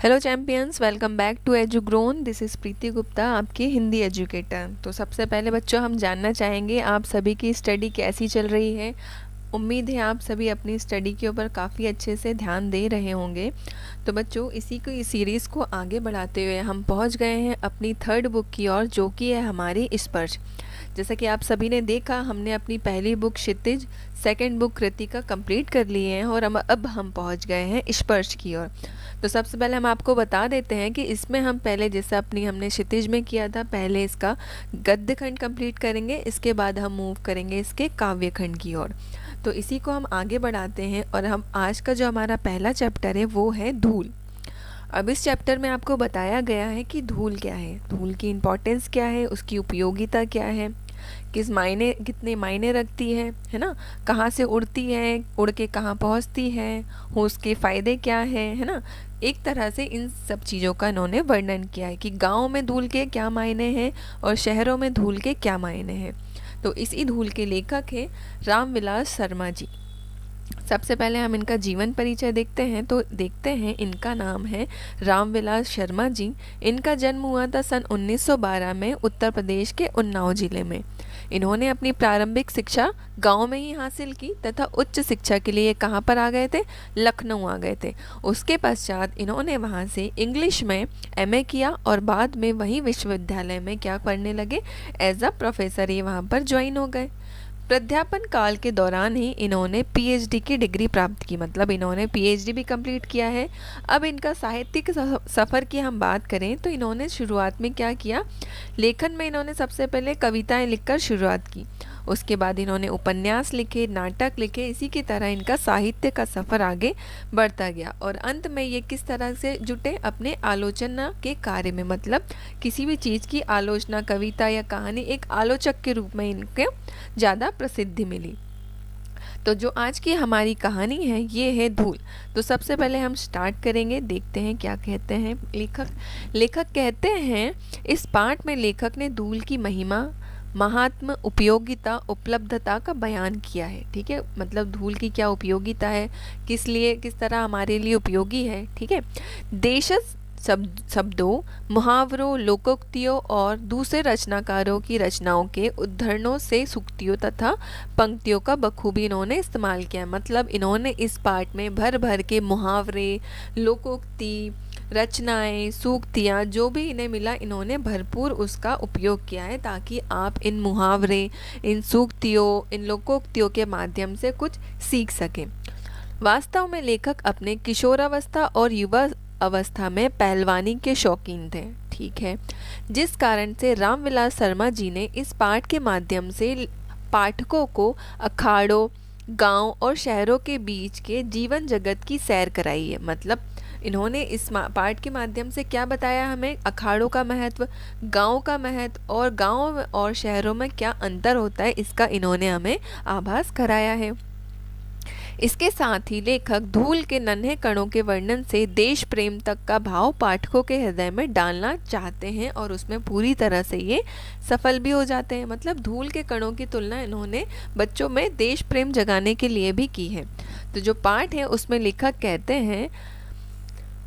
Hello champions, welcome back to Edugrown. This is Preeti Gupta, आपकी Hindi educator. तो सबसे पहले बच्चों हम जानना चाहेंगे आप सभी की स्टडी कैसी चल रही है। उम्मीद है आप सभी अपनी स्टडी के ऊपर काफ़ी अच्छे से ध्यान दे रहे होंगे। तो बच्चों इस सीरीज़ को आगे बढ़ाते हुए हम पहुंच गए हैं अपनी थर्ड बुक की ओर, जो कि है हमारी स्पर्श। जैसा कि आप सभी ने देखा, हमने अपनी पहली बुक क्षितिज, सेकंड बुक कृतिका कंप्लीट कर ली है और अब हम पहुंच गए हैं स्पर्श की ओर। तो सबसे पहले हम आपको बता देते हैं कि इसमें हम पहले जैसा हमने क्षितिज में किया था, पहले इसका गद्य खंड कंप्लीट करेंगे, इसके बाद हम मूव करेंगे इसके काव्य खंड की ओर। तो इसी को हम आगे बढ़ाते हैं और हम आज का जो हमारा पहला चैप्टर है वो है धूल। अब इस चैप्टर में आपको बताया गया है कि धूल क्या है, धूल की इम्पोर्टेंस क्या है, उसकी उपयोगिता क्या है, कितने मायने रखती है ना, कहाँ से उड़ती है, उड़ के कहाँ पहुँचती है, उसके फ़ायदे क्या है ना। एक तरह से इन सब चीज़ों का इन्होंने वर्णन किया है कि गाँव में धूल के क्या मायने हैं और शहरों में धूल के क्या मायने हैं। तो इसी धूल के लेखक हैं रामविलास शर्मा जी। सबसे पहले हम इनका जीवन परिचय देखते हैं। तो देखते हैं, इनका नाम है रामविलास शर्मा जी। इनका जन्म हुआ था सन 1912 में उत्तर प्रदेश के उन्नाव जिले में। इन्होंने अपनी प्रारंभिक शिक्षा गांव में ही हासिल की तथा उच्च शिक्षा के लिए कहाँ पर आ गए थे, लखनऊ आ गए थे। उसके पश्चात इन्होंने वहाँ से इंग्लिश में एमए किया और बाद में वहीं विश्वविद्यालय में क्या पढ़ने लगे, एज अ प्रोफेसर ये वहाँ पर ज्वाइन हो गए। प्राध्यापन काल के दौरान ही इन्होंने पीएचडी की डिग्री प्राप्त की, मतलब इन्होंने पीएचडी भी कंप्लीट किया है। अब इनका साहित्यिक सफ़र की हम बात करें तो इन्होंने शुरुआत में क्या किया, लेखन में इन्होंने सबसे पहले कविताएं लिखकर शुरुआत की। उसके बाद इन्होंने उपन्यास लिखे, नाटक लिखे। इसी की तरह इनका साहित्य का सफ़र आगे बढ़ता गया और अंत में ये किस तरह से जुटे, अपने आलोचना के कार्य में, मतलब किसी भी चीज़ की आलोचना, कविता या कहानी, एक आलोचक के रूप में इनके ज़्यादा प्रसिद्धि मिली। तो जो आज की हमारी कहानी है ये है धूल। तो सबसे पहले हम स्टार्ट करेंगे, देखते हैं क्या कहते हैं लेखक कहते हैं, इस पाठ में लेखक ने धूल की महिमा, महात्म, उपयोगिता, उपलब्धता का बयान किया है। ठीक है, मतलब धूल की क्या उपयोगिता है, किस तरह हमारे लिए उपयोगी है। ठीक है, देशज शब्दों, मुहावरों, लोकोक्तियों और दूसरे रचनाकारों की रचनाओं के उद्धरणों से सूक्तियों तथा पंक्तियों का बखूबी इन्होंने इस्तेमाल किया। मतलब इन्होंने इस पाठ में भर भर के मुहावरे, लोकोक्ति, रचनाएं, सूक्तियाँ जो भी इन्हें मिला, इन्होंने भरपूर उसका उपयोग किया है ताकि आप इन मुहावरे, इन सूक्तियों, इन लोकोक्तियों के माध्यम से कुछ सीख सकें। वास्तव में लेखक अपने किशोरावस्था और युवा अवस्था में पहलवानी के शौकीन थे। ठीक है, जिस कारण से रामविलास शर्मा जी ने इस पाठ के माध्यम से पाठकों को अखाड़ों, गांव और शहरों के बीच के जीवन जगत की सैर कराई है। मतलब इन्होंने इस पाठ के माध्यम से क्या बताया हमें, अखाड़ों का महत्व, गांव का महत्व और गांव और शहरों में क्या अंतर होता है, इसका इन्होंने हमें आभास कराया है। इसके साथ ही लेखक धूल के नन्हे कणों के वर्णन से देश प्रेम तक का भाव पाठकों के हृदय में डालना चाहते हैं और उसमें पूरी तरह से ये सफल भी हो जाते हैं। मतलब धूल के कणों की तुलना इन्होंने बच्चों में देश प्रेम जगाने के लिए भी की है। तो जो पाठ है उसमें लेखक कहते हैं,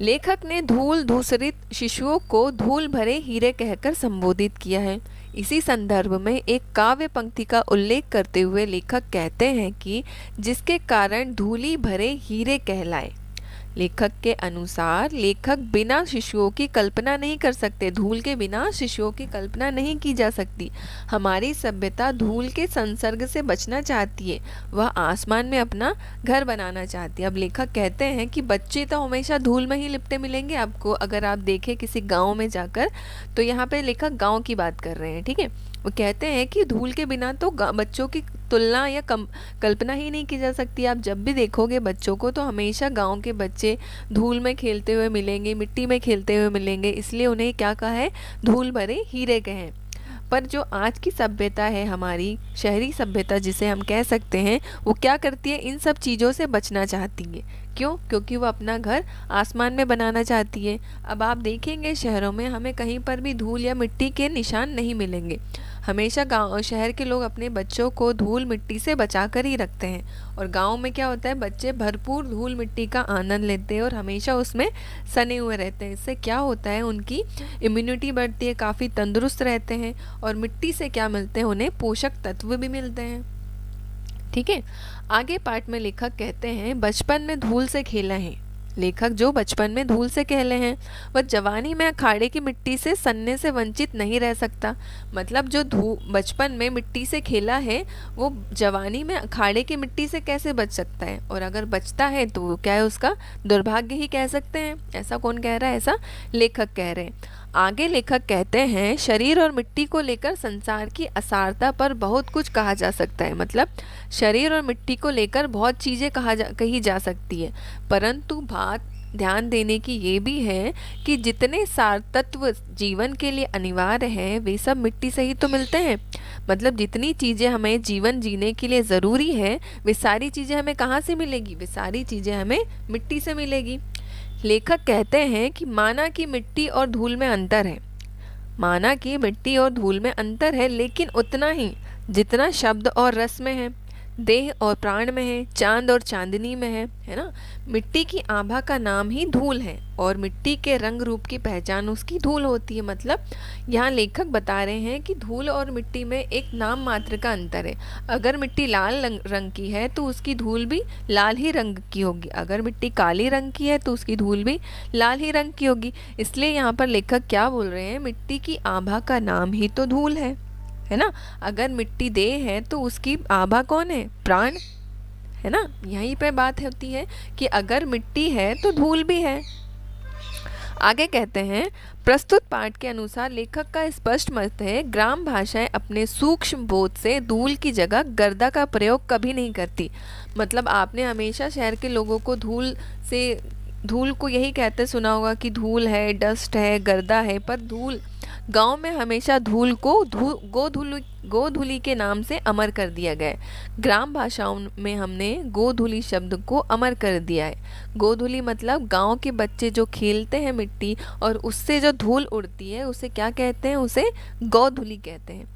लेखक ने धूल धूसरित शिशुओं को धूल भरे हीरे कहकर संबोधित किया है। इसी संदर्भ में एक काव्य पंक्ति का उल्लेख करते हुए लेखक कहते हैं कि जिसके कारण धूली भरे हीरे कहलाए। लेखक के अनुसार लेखक बिना शिशुओं की कल्पना नहीं कर सकते, धूल के बिना शिशुओं की कल्पना नहीं की जा सकती। हमारी सभ्यता धूल के संसर्ग से बचना चाहती है, वह आसमान में अपना घर बनाना चाहती है। अब लेखक कहते हैं कि बच्चे तो हमेशा धूल में ही लिपटे मिलेंगे आपको। अगर आप देखें किसी गाँव में जाकर, तो यहाँ पे लेखक गाँव की बात कर रहे हैं। ठीक है, वो कहते हैं कि धूल के बिना तो बच्चों की तुलना या कल्पना ही नहीं की जा सकती। आप जब भी देखोगे बच्चों को तो हमेशा गांव के बच्चे धूल में खेलते हुए मिलेंगे, मिट्टी में खेलते हुए मिलेंगे, इसलिए उन्हें क्या कहा है, धूल भरे हीरे कहें। पर जो आज की सभ्यता है, हमारी शहरी सभ्यता जिसे हम कह सकते हैं, वो क्या करती है, इन सब चीज़ों से बचना चाहती है। क्यों? क्योंकि वो अपना घर आसमान में बनाना चाहती है। अब आप देखेंगे शहरों में हमें कहीं पर भी धूल या मिट्टी के निशान नहीं मिलेंगे। हमेशा गांव शहर के लोग अपने बच्चों को धूल मिट्टी से बचा कर ही रखते हैं, और गांव में क्या होता है, बच्चे भरपूर धूल मिट्टी का आनंद लेते हैं और हमेशा उसमें सने हुए रहते हैं। इससे क्या होता है, उनकी इम्यूनिटी बढ़ती है, काफ़ी तंदुरुस्त रहते हैं, और मिट्टी से क्या मिलते हैं, उन्हें पोषक तत्व भी मिलते हैं। ठीक है, आगे पार्ट में लेखक कहते हैं बचपन में धूल से खेला है। लेखक जो बचपन में धूल से खेले हैं वह जवानी में अखाड़े की मिट्टी से सनने से वंचित नहीं रह सकता। मतलब जो बचपन में मिट्टी से खेला है वो जवानी में अखाड़े की मिट्टी से कैसे बच सकता है, और अगर बचता है तो वो क्या है, उसका दुर्भाग्य ही कह सकते हैं। ऐसा कौन कह रहा है, ऐसा लेखक कह रहे हैं। आगे लेखक कहते हैं शरीर और मिट्टी को लेकर संसार की असारता पर बहुत कुछ कहा जा सकता है। मतलब शरीर और मिट्टी को लेकर बहुत चीज़ें कही जा सकती है, परंतु बात ध्यान देने की ये भी है कि जितने सार तत्व जीवन के लिए अनिवार्य हैं वे सब मिट्टी से ही तो मिलते हैं। मतलब जितनी चीज़ें हमें जीवन जीने के लिए ज़रूरी है वे सारी चीज़ें हमें कहाँ से मिलेगी, वे सारी चीज़ें हमें मिट्टी से मिलेगी। लेखक कहते हैं कि माना कि मिट्टी और धूल में अंतर है, माना कि मिट्टी और धूल में अंतर है, लेकिन उतना ही जितना शब्द और रस में है, देह और प्राण में है, चांद और चांदनी में है ना। मिट्टी की आभा का नाम ही धूल है और मिट्टी के रंग रूप की पहचान उसकी धूल होती है। मतलब यहाँ लेखक बता रहे हैं कि धूल और मिट्टी में एक नाम मात्र का अंतर है। अगर मिट्टी लाल रंग की है तो उसकी धूल भी लाल ही रंग की होगी, अगर मिट्टी काली रंग की है तो उसकी धूल भी लाल ही रंग की होगी। इसलिए यहाँ पर लेखक क्या बोल रहे हैं, मिट्टी की आभा का नाम ही तो धूल है ना। अगर मिट्टी देह है तो उसकी आभा कौन है, प्राण, है ना। यहीं पे बात होती है कि अगर मिट्टी है तो धूल भी है। आगे कहते हैं प्रस्तुत पाठ के अनुसार लेखक का स्पष्ट मत है ग्राम भाषाएं अपने सूक्ष्म बोध से धूल की जगह गर्दा का प्रयोग कभी नहीं करती। मतलब आपने हमेशा शहर के लोगों को धूल को यही कहते सुना होगा कि धूल है, डस्ट है, गर्दा है, पर धूल गांव में हमेशा धूल को गोधूली के नाम से अमर कर दिया गया है। ग्राम भाषाओं में हमने गोधूली शब्द को अमर कर दिया है। गोधूली मतलब गांव के बच्चे जो खेलते हैं मिट्टी और उससे जो धूल उड़ती है उसे क्या कहते हैं, उसे गोधूली कहते हैं।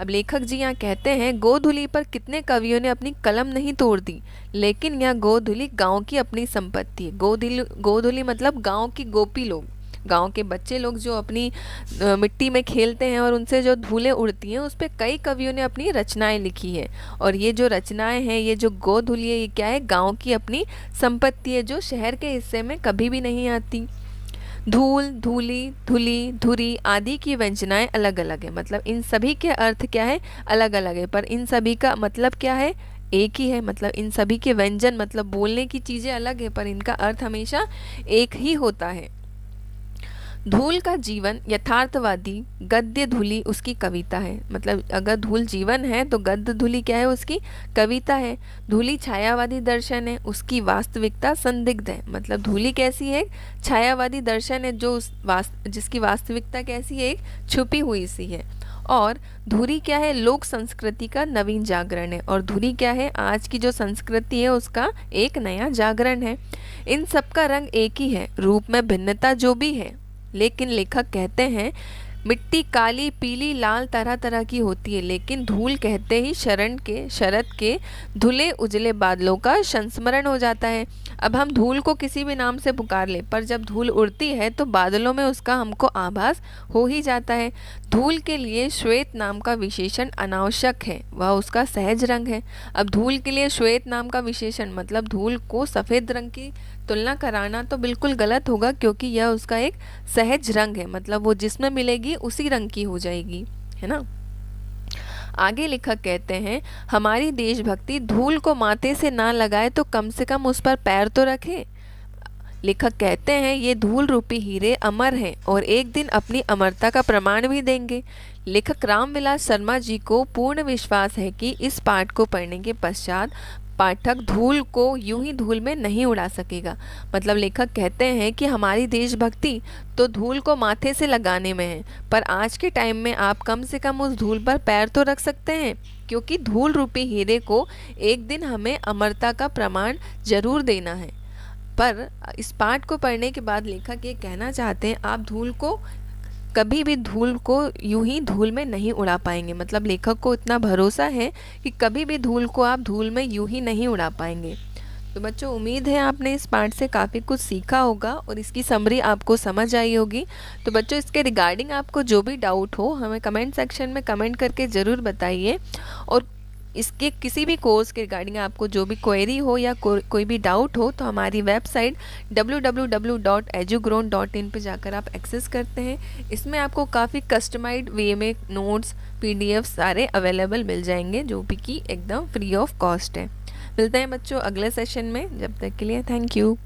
अब लेखक जी यहाँ कहते हैं गोधूली पर कितने कवियों ने अपनी कलम नहीं तोड़ दी, लेकिन यह गोधूली गांव की अपनी संपत्ति है। गोधूली मतलब गांव की गोपी लोग, गांव के बच्चे लोग जो अपनी मिट्टी में खेलते हैं और उनसे जो धूलें उड़ती हैं उस पर कई कवियों ने अपनी रचनाएं लिखी है। और ये जो रचनाएं हैं, ये जो गोधूली है, ये क्या है, गांव की अपनी संपत्ति है जो शहर के हिस्से में कभी भी नहीं आती। धूल, धूली, धुली, धुरी आदि की व्यंजनाएं अलग अलग है। मतलब इन सभी के अर्थ क्या है, अलग अलग है, पर इन सभी का मतलब क्या है, एक ही है। मतलब इन सभी के व्यंजन मतलब बोलने की चीज़ें अलग है पर इनका अर्थ हमेशा एक ही होता है। धूल का जीवन यथार्थवादी, गद्य धूली उसकी कविता है। मतलब अगर धूल जीवन है तो गद्य धूली क्या है, उसकी कविता है। धूली छायावादी दर्शन है, उसकी वास्तविकता संदिग्ध है। मतलब धूली कैसी है, छायावादी दर्शन है जो जिसकी वास्तविकता कैसी है, एक छुपी हुई सी है। और धुरी क्या है, लोक संस्कृति का नवीन जागरण है। और धुरी क्या है, आज की जो संस्कृति है उसका एक नया जागरण है। इन सब का रंग एक ही है, रूप में भिन्नता जो भी है, लेकिन लेखक कहते हैं मिट्टी काली, पीली, लाल तरह तरह की होती है, लेकिन धूल कहते ही शरद के धुले उजले बादलों का संस्मरण हो जाता है। अब हम धूल को किसी भी नाम से पुकार ले, पर जब धूल उड़ती है तो बादलों में उसका हमको आभास हो ही जाता है। धूल के लिए श्वेत नाम का विशेषण अनावश्यक है, वह उसका सहज रंग है। अब धूल के लिए श्वेत नाम का विशेषण मतलब धूल को सफ़ेद रंग की तुलना कराना तो बिल्कुल गलत होगा, क्योंकि यह उसका एक सहज रंग है। मतलब वो जिसमें मिलेगी उसी रंग की हो जाएगी, है ना। आगे लेखक कहते हैं हमारी देशभक्ति धूल को माथे से ना लगाए तो कम से कम उस पर पैर तो रखे। लेखक कहते हैं ये धूल रूपी हीरे अमर हैं और एक दिन अपनी अमरता का प्रमाण भी देंगे। लेखक रामविलास शर्मा जी को पूर्ण विश्वास है कि इस पाठ को पढ़ने के पश्चात पाठक धूल को यूं ही धूल में नहीं उड़ा सकेगा। मतलब लेखक कहते हैं कि हमारी देशभक्ति तो धूल को माथे से लगाने में है, पर आज के टाइम में आप कम से कम उस धूल पर पैर तो रख सकते हैं, क्योंकि धूल रूपी हीरे को एक दिन हमें अमरता का प्रमाण जरूर देना है। पर इस पाठ को पढ़ने के बाद लेखक ये कहना चाहते हैं आप धूल को कभी भी धूल को यूं ही धूल में नहीं उड़ा पाएंगे। मतलब लेखक को इतना भरोसा है कि कभी भी धूल को आप धूल में यूं ही नहीं उड़ा पाएंगे। तो बच्चों, उम्मीद है आपने इस पार्ट से काफ़ी कुछ सीखा होगा और इसकी समरी आपको समझ आई होगी। तो बच्चों, इसके रिगार्डिंग आपको जो भी डाउट हो हमें कमेंट सेक्शन में कमेंट करके ज़रूर बताइए। और इसके किसी भी कोर्स के रिगार्डिंग आपको जो भी क्वेरी हो या कोई भी डाउट हो तो हमारी वेबसाइट www.edugrown.in पे जाकर आप एक्सेस करते हैं। इसमें आपको काफ़ी कस्टमाइज्ड वे में नोट्स, PDF सारे अवेलेबल मिल जाएंगे, जो भी कि एकदम फ्री ऑफ कॉस्ट है। मिलते हैं बच्चों अगले सेशन में, जब तक के लिए थैंक यू।